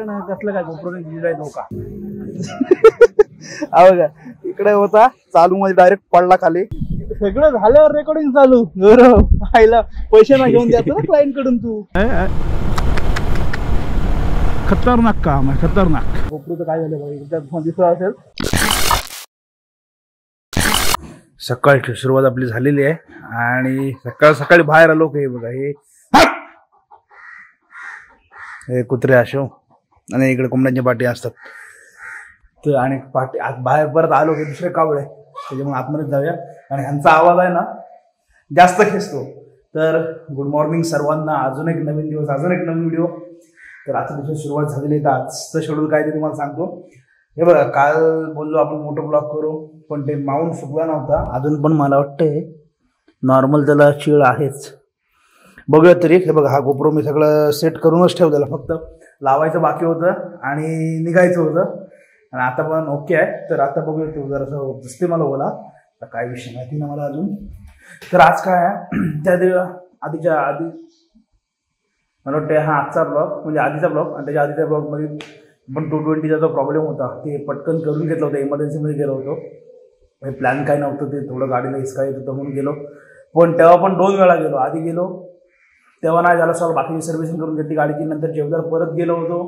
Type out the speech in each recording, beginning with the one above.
ना कसलं काय गोप्रोने दिलाय धोका. बघा इकडे होता चालू मध्ये डायरेक्ट पडला खाली. सगळं झाल्यावर रेकॉर्डिंग चालू. आईला पैसे ना घेऊन द्यायचं ना क्लायंट कडून. तू खतरनाक काम आहे, खतरनाक. गोप्रोचं काय झालं बघा, दिसत असेल. सकाळची सुरुवात आपली झालेली आहे आणि सकाळ सकाळी बाहेर आलो की बघा हे कुत्रे अशो आणि इकडे कोंबड्यांच्या पाठी असतात तर. आणि पाठी आज बाहेर परत आलो की दुसरे कावळे, त्याच्यामुळे आतमध्ये जाऊया. आणि ह्यांचा आवाज आहे ना जास्त खेचतो. तर गुड मॉर्निंग सर्वांना. अजून एक नवीन दिवस, अजून एक नवीन व्हिडिओ. तर आजच्या दिवशी सुरुवात झालेली आहे. तर आजचं शेड्यूल काय ते तुम्हाला सांगतो. हे बघा काल बोललो आपण मोठं ब्लॉग करू, पण ते माऊंट फुगला नव्हता अजून. पण मला वाटतंय नॉर्मल त्याला चीळ आहेच. बघूया तरी. हे बघा हा गोप्रो मी सगळं सेट करूनच ठेवलेला, फक्त लावायचं बाकी होतं आणि निघायचं होतं. आणि आता पण ओके आहे. तर आता बघूया तू जरासं दिसते मला बोला तर काय विषय माहिती ना मला अजून. तर आज काय आहे त्या आधी मला वाटतं हा आजचा ब्लॉग म्हणजे आधीचा ब्लॉग आणि त्याच्या आधीच्या ब्लॉगमध्ये पण 220चा जो प्रॉब्लेम होता ते पटकन करून घेतलं होतं. इमर्जन्सीमध्ये गेलो होतो. प्लॅन काय नव्हतं, ते थोडं गाडीला हिसका येत होतं म्हणून गेलो. पण तेव्हा पण 2 वेळा गेलो. आधी गेलो तेव्हा नाही झालं सॉल्व, बाकीची सर्व्हिसिंग करून घेतली गाडीची. नंतर जेवढ्या परत गेलो होतो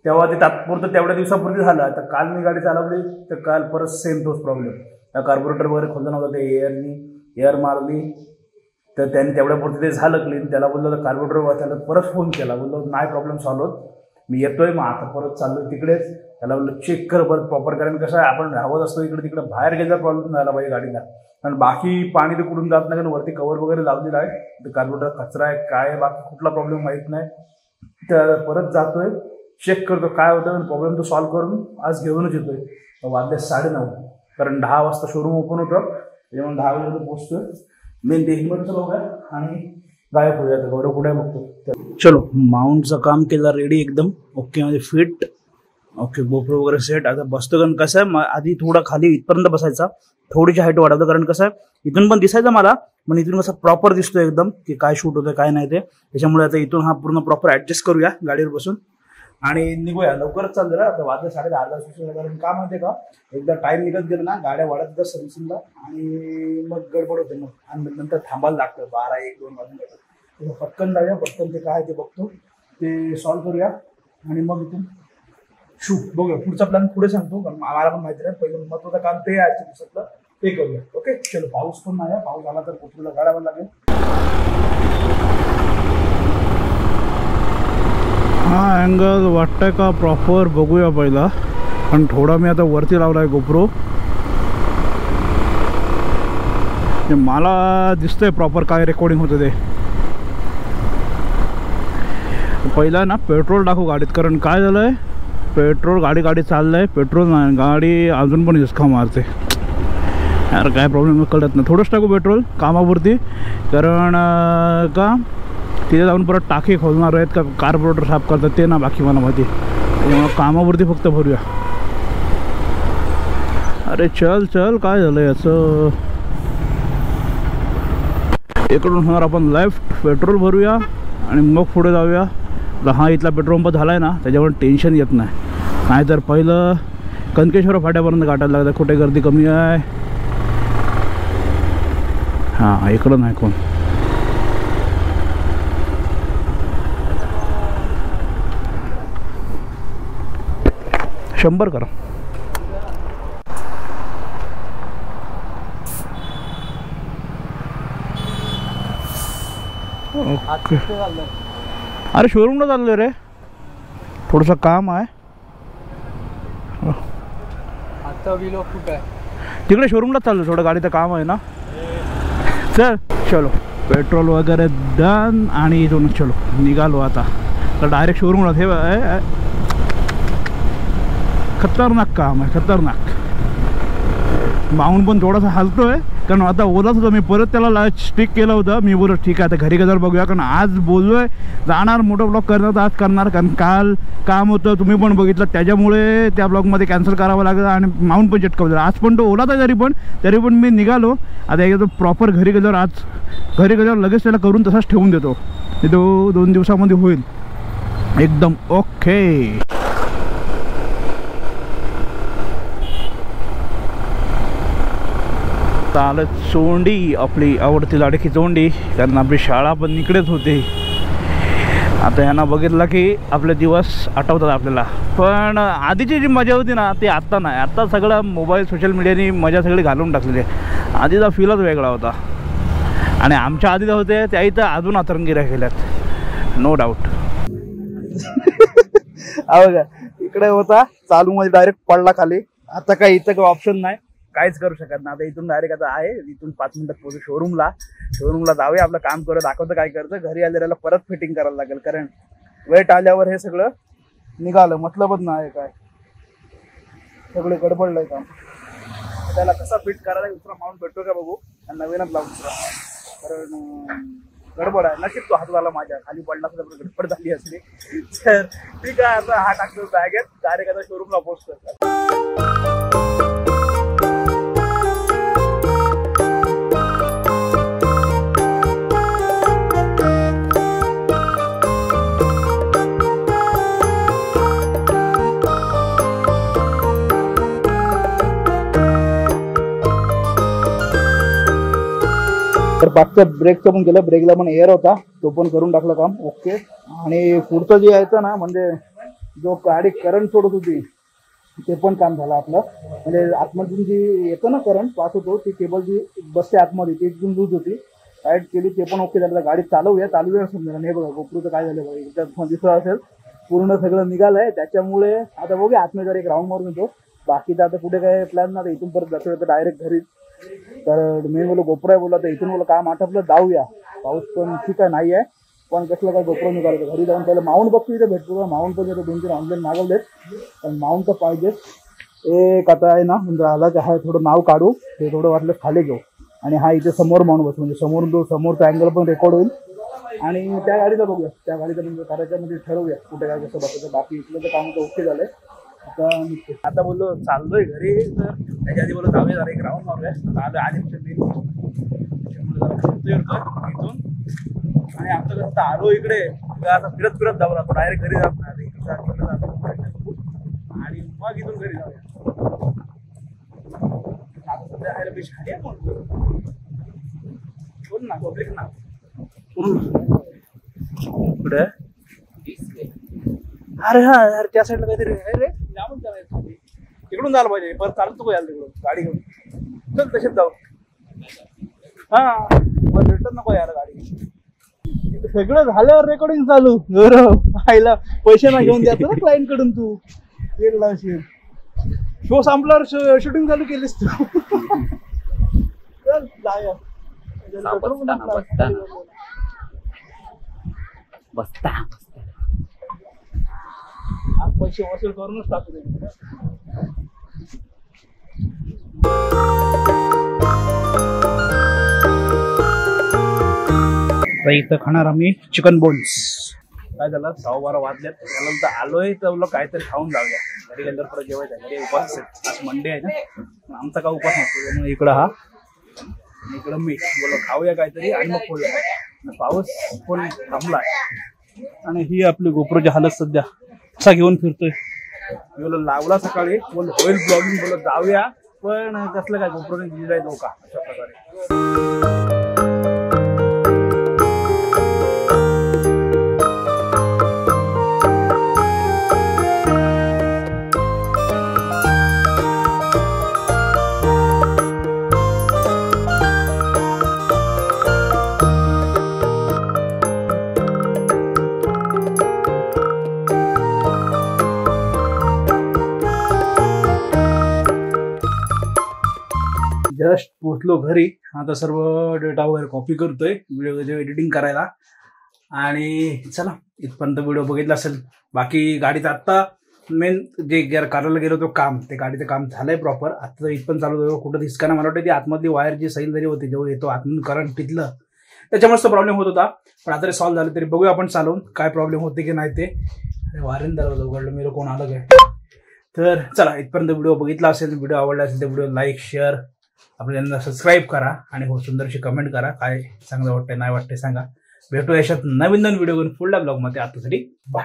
तेव्हा ते तात्पुरतं तेवढ्या दिवसापूर्वी झालं. तर काल मी गाडी चालवली तर काल परत सेम तोच प्रॉब्लेम. त्या कार्बोरेटर वगैरे खोललं नव्हतं, ते एअर मारली तर त्याने तेवढ्यापुरतं ते झालं क्लीन. त्याला बोललो तर कार्बोरेटर, त्याला परत फोन केला, बोललो नाही प्रॉब्लेम सॉल्व होत, मी येतोय. मग आता परत चाललो तिकडेच. त्याला बोललो चेक कर परत प्रॉपर. कारण कसं आहे आपण राहत असतो इकडे तिकडे, बाहेर गेल्यावर प्रॉब्लेम झाला पाहिजे गाडीला. आणि बाकी पाणी तर कुठून जात नाही, कारण वरती कवर वगैरे लावलेला आहे. तर कार्बोरेटर कचरा आहे काय आहे बाकी कुठला प्रॉब्लेम माहीत नाही. तर परत जातोय, चेक करतो काय होतं, प्रॉब्लेम तो सॉल्व करून आज घेऊनच येतोय. वाजले 9:30, कारण 10 वाजता शोरूम ओपन होतं. त्याच्यामुळे 10 वाजता पोहोचतोय. मेन ते हिंमतचं बघ आहे आणि गायब होऊया. तर गौरव कुठे बघतो. चलो माउंटचं काम केलं रेडी एकदम ओके म्हणजे फिट ओके. गोप्रो वगैरे सेट. आता बसतो कारण कसं आहे आधी थोडा खाली इथपर्यंत बसायचा, थोडीशी हाईट वाढवतो. कारण कसं आहे इथून पण दिसायचं मला, पण इथून कसं प्रॉपर दिसतो एकदम की काय शूट होतं काय नाही ते. त्याच्यामुळे आता इथून हा पूर्ण प्रॉपर ॲडजस्ट करूया गाडीवर बसून आणि निघूया. लवकरच चाल जरा. आता वाजले 10:30. कारण का माहिती आहे का, एकदा टाईम निघत गेलं ना गाड्या वाढत जातात सर्व्हिसिंगला आणि मग गडबड होते. मग आणि नंतर थांबायला लागतं 12, 1, 2 वाजून जातात. पटकन जाऊया, पटकन ते काय ते बघतो, ते सॉल्व करूया आणि मग इथून बघूया. पुढचा प्लॅन पुढे सांगतो, कारण मला पण माहिती नाही. पहिलं महत्त्वाचं काम ते आहे आजच्या दिवसातलं, ते करूया. ओके चलो. पाऊस पण नाही, पाऊस आला तर गोप्रोला काढावं लागेल. हा अँगल वाटतंय का प्रॉपर बघूया पहिला. पण थोडा मी आता वरती लावला आहे गोप्रो, मला दिसतंय प्रॉपर काय रेकॉर्डिंग होतं ते. पहिला ना पेट्रोल टाकू गाडीत, कारण काय झालं आहे पेट्रोल गाडी चाललं आहे, पेट्रोल नाही, गाडी अजून पण हिसका मारते यार. काय प्रॉब्लेम कळत नाही. थोडंच टाकू पेट्रोल कामापुरती, कारण का तिथे जाऊन परत टाकी खोलणार आहेत का कार्बोरेटर साफ करतात ते ना बाकी मला माहिती. त्यामुळे कामापुरती फक्त भरूया. अरे चल चल काय झालं याचं. इकडून होणार आपण लेफ्ट, पेट्रोल भरूया आणि मग पुढे जाऊया. हा इथला पेट्रोल पंप झाला आहे ना त्याच्यामुळे टेन्शन येत नाही. नाहीतर पहिलं कनकेश्वर फाट्यापर्यंत गाठायला लागतं, कुठे गर्दी कमी आहे. हां इकडं नाही कोण. शंभर करा. ओके. अरे शोरूमला चाललो रे, थोडंसं काम आहे. तिकडे शोरूमला चाललो, थोडं गाडीचं काम आहे ना. चल चलो पेट्रोल वगैरे डन आणि इथून चलो निघालो आता. तर डायरेक्ट शोरूमला. हे खतरनाक काम आहे, खतरनाक. माऊंट पण थोडासा हलतो आहे, कारण आता ओलाच होता. मी परत त्याला स्टिक केलं होतं. मी बोललो ठीक आहे आता घरी गेल्यावर बघूया, कारण आज बोललो आहे जाणार मोठं ब्लॉग करणार तर आज करणार. कारण काल काम होतं तुम्ही पण बघितलं, त्याच्यामुळे त्या ब्लॉगमध्ये कॅन्सल करावं लागलं आणि माऊंट पण चटकवलं. आज पण तो ओलाच आहे, तरी पण मी निघालो. आता एकदा तो प्रॉपर घरी गेल्यावर, आज घरी गेल्यावर लगेच त्याला करून तसाच ठेवून देतो. तो 2 दिवसामध्ये होईल एकदम ओके. आता आलं चोंडी, आपली आवडती लाडकी चोंडी, कारण आपली शाळा पण इकडेच होती. आता ह्यांना बघितलं की आपले दिवस आठवतात आपल्याला. पण आधीची जी मजा होती ना ती आत्ता नाही. आत्ता सगळं मोबाईल सोशल मीडियानी मजा सगळी घालून टाकलेली आहे. आधीचा फीलच वेगळा होता. आणि आमच्या आधीचा होते त्या इथं अजून अतरंगिऱ्या केल्यात, नो डाऊट. बघा इकडे होता चालू मध्ये डायरेक्ट पडला खाली. आता काही इथं काही ऑप्शन नाही, काहीच करू शकत नाही. आता इथून डायरेक्ट आता आहे, इथून 5 मिनिटात पोहोचू शोरूमला जाऊया, आपलं काम करू, दाखवतं काय करतं. घरी आलेल्याला परत फिटिंग करायला लागेल, कारण वेट आल्यावर हे सगळं निघालं मतलबच नाही. काय सगळं गडबडलंय काम. त्याला कसा फिट करायला दुसरा माउंट भेटतो का बघू, नवीनच लावून कारण गडबड आहे. नक्कीच तो हात झाला माझ्या खाली पडला असता तर गडबड झाली असली. तर ठीक आहे, आता हा टाकतो बॅगेत, डायरेक्ट आता शोरूमला पोहोचतो. तर पाचच्या ब्रेकचं पण केलं, ब्रेकला पण एअर होता तो पण करून टाकलं काम ओके. आणि पुढचं जे यायचं ना म्हणजे जो गाडी करंट सोडत होती ते पण काम झालं आपलं. म्हणजे आतमधून जी येतं ना करंट पास होतो ती केबल जी बसते आतमध्ये ती एकदम लूज होती, टाईट केली ते पण ओके झालं. गाडी चालवूया समजा. हे बघा गोप्रूचं काय झालं बघा, एकदा दिसलं असेल पूर्ण सगळं निघालंय. त्याच्यामुळे आता बघूया आतमध्ये जर एक राऊंड मारून येतो. बाकीचं आता पुढे काय प्लॅन ना, इथून परत जातो तर डायरेक्ट घरी. तर मी बोलो गोप्रो आहे बोला, तर इथून बोला काम आटपलं जाऊया. पाऊस पण ठीक आहे नाही आहे, पण कसलं काय गोप्रो निघालं घरी जाऊन पहिलं माउंट बघतो इथे भेटतो का. माउंट पण येतो 2-3 ऑनलाईन मागवलेत, पण माउंट तर पाहिजे. एक आता आहे ना म्हणजे आला ते आहे थोडं नाव काढू, ते थोडं वाटलं खाली घेऊ. आणि हा इथे समोर माउंट बस, म्हणजे समोरचा अँगल पण रेकॉर्ड होईल. आणि त्या गाडीला बघूया, त्या गाडीचं म्हणजे करायच्या म्हणजे ठरवूया कुठे काय कसं बघायचं. बाकी इथलं तर काम तर ओके झालंय. आता बोललो चाललोय घरी, तर त्याच्या आधी बोललो जाऊया जरा एक राऊंड मारूया. आलं आधीच्या इथून. आणि आमचं कसं आलो इकडे आता फिरत जाऊ लागतो, डायरेक्ट घरी जात नाही. आणि मग इथून घरी जाऊया. आता सध्या आहे बेश खाली आहे बोल ना पब्लिक ना कुठे. अरे हा यार त्या साईडला काहीतरी आहे रे, जामच जाणार तिकडून जायला पाहिजे. परत चालत नको यायला तिकडून गाडी घेऊन. चल तसेच जाऊ. हा मग रिटर्न नको यायला गाडी. सगळं झाल्यावर रेकॉर्डिंग चालू आईला पैसे ना घेऊन द्यायचं ना क्लायंट कडून. तू वेगळा शो संपल्यावर शूटिंग चालू केलीस तू. चल जाऊया. आज पैसे वसूल करूनच टाकू दे. इथं खाणार आम्ही चिकन बोन्स. काय झालं 12:15 वाजल्यात, त्यानंतर आलोय तर बोललो काहीतरी खाऊन जाऊया. घरी गेल्यावर परत जेवायचं. घरी उपास आहे, आज मंडे आहे ना, आमचा काय उपास नसतो. त्यामुळे इकडं हा इकडं मी बोललो खाऊया काहीतरी आणि मग खोलूया. पाऊस पण थांबलाय आणि ही आपली गोप्रोची हालत सध्या असा घेऊन फिरतोय. बोललो लावला सकाळी, बोल होईल ब्लॉगिंग, बोललो जाऊया, पण कसलं काय गोप्रोने दिलाय धोका अशा प्रकारे. जस्ट पोचलो घरी. आता सर्व डेटा वगैरे कॉपी करतोय व्हिडिओ एडिटिंग करायला. आणि चला इथपर्यंत व्हिडिओ बघितला असेल. बाकी गाडीचं आत्ता मेन जे करायला गेलो तो काम, ते गाडीचं काम झालंय प्रॉपर. आता इथपर्यंत चालू होतं कुठं दिसकाना. मला वाटतं ती आतमधली वायर जी सैल जरी होती जेव्हा येतो आतमधून करंट तिथलं, त्याच्यामुळेच तो प्रॉब्लेम होत होता. पण आता सॉल्व्ह झालं. तरी बघूया आपण चालवून काय प्रॉब्लेम होते की नाही ते. वारेन दरवाजा उघडलं, मी कोण आलं काय. तर चला इथपर्यंत व्हिडिओ बघितला असेल, व्हिडिओ आवडला असेल तर व्हिडिओ लाईक शेअर आपल्याला सबस्क्राईब करा आणि हो सुंदरशी कमेंट करा. काय चांगलं वाटतंय नाही वाटतंय सांगा. भेटू याच्यात नवीन व्हिडिओ करून पुढल्या ब्लॉगमध्ये. आतासाठी बाय.